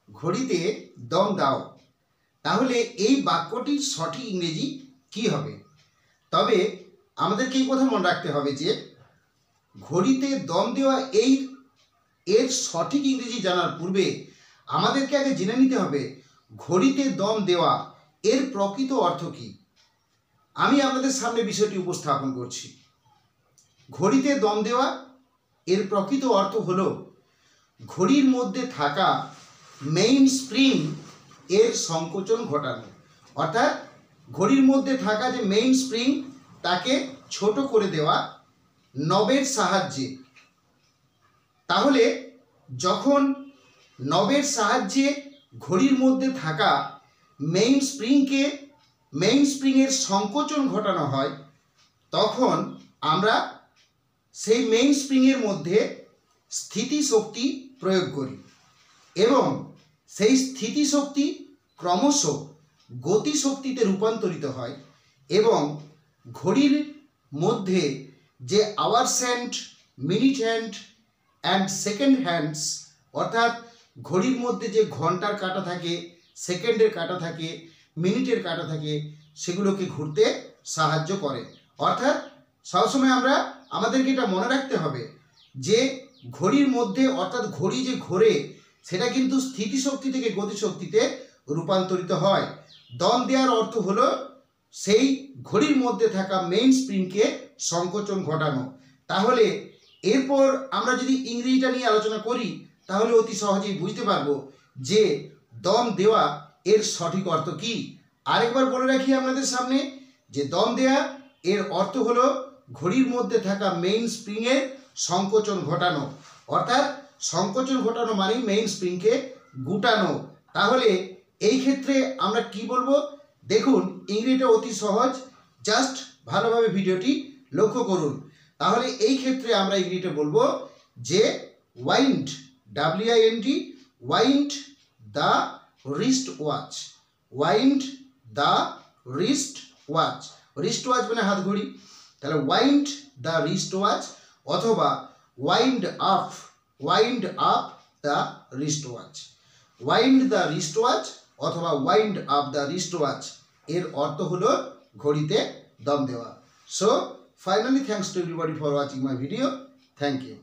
ঘড়িতে দম দাও, তাহলে এই বাক্যটির সঠিক ইংরেজি কি হবে? তবে আমাদেরকে এই কথা মনে রাখতে হবে যে ঘড়িতে দম দেওয়া এর সঠিক ইংরেজি জানার পূর্বে আমাদেরকে আগে জেনে নিতে হবে ঘড়িতে দম দেওয়া এর প্রকৃত অর্থ কী। আমি আপনাদের সামনে বিষয়টি উপস্থাপন করছি। ঘড়িতে দম দেওয়া এর প্রকৃত অর্থ হলো ঘড়ির মধ্যে থাকা মেইন স্প্রিং এর সংকোচন ঘটানো, অর্থাৎ ঘড়ির মধ্যে থাকা যে মেইন স্প্রিং তাকে ছোট করে দেওয়া নবের সাহায্যে। তাহলে যখন নবের সাহায্যে ঘড়ির মধ্যে থাকা মেইন স্প্রিংয়ের সংকোচন ঘটানো হয়, তখন আমরা সেই মেইন স্প্রিংয়ের মধ্যে স্থিতিশক্তি প্রয়োগ করি এবং সেই স্থিতিশক্তি ক্রমশ গতিশক্তিতে রূপান্তরিত হয় এবং ঘড়ির মধ্যে যে hours hand, minute hand and second hands, অর্থাৎ ঘড়ির মধ্যে যে ঘন্টার কাঁটা থাকে, সেকেন্ডের কাঁটা থাকে, মিনিটের কাঁটা থাকে, সেগুলোকে ঘুরতে সাহায্য করে। অর্থাৎ সবসময় আমাদেরকে এটা মনে রাখতে হবে যে ঘড়ির মধ্যে, অর্থাৎ ঘড়ি যে ঘোরে সেটা কিন্তু স্থিতিশক্তি থেকে গতিশক্তিতে রূপান্তরিত হয়। দম দেওয়ার অর্থ হলো সেই ঘড়ির মধ্যে থাকা মেইন স্প্রিংকে সংকোচন ঘটানো। তাহলে এরপর আমরা যদি ইংরেজিটা নিয়ে আলোচনা করি তাহলে অতি সহজেই বুঝতে পারবো যে দম দেওয়া এর সঠিক অর্থ কী। আরেকবার বলে রাখি আপনাদের সামনে যে দম দেওয়া এর অর্থ হলো ঘড়ির মধ্যে থাকা মেইন স্প্রিংয়ের সংকোচন ঘটানো, অর্থাৎ সংকোচন ঘটানো মানেই মেইন স্প্রিংকে গুটানো। তাহলে এই ক্ষেত্রে আমরা কি বলবো? দেখুন, ইংরেজিটা অতি সহজ, জাস্ট ভালোভাবে ভিডিওটি লক্ষ্য করুন। তাহলে এই ক্ষেত্রে আমরা ইংরেজিটা বলবো যে wind, WIND, wind the wrist watch. Wind the wrist watch, wrist watch মানে হাত ঘড়ি, তাহলে ওয়াইন্ড দ্য রিস্ট ওয়াচ অথবা wind up the wrist watch. Wind the wrist watch অথবা wind up the wrist watch এর অর্থ হলো ঘড়িতে দম দেওয়া। So finally, thanks to everybody for watching my video. Thank you.